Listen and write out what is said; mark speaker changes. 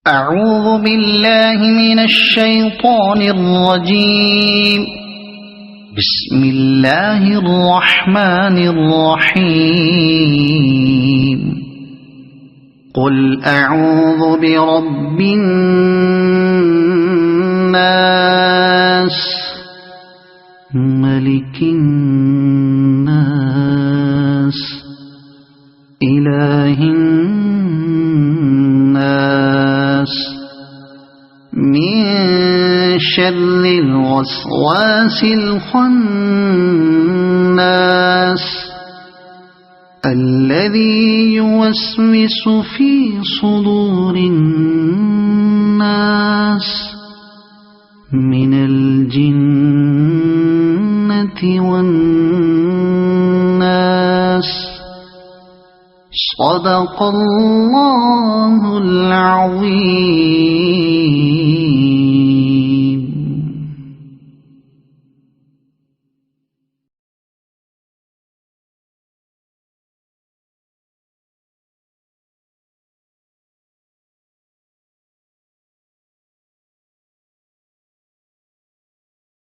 Speaker 1: أعوذ بالله من الشيطان الرجيم. بسم الله الرحمن الرحيم. قل أعوذ برب الناس ملك الناس إله الناس من شر الوسواس الخناس الذي يوسوس في صدور الناس من الجنة والناس. صدق الله العظيم.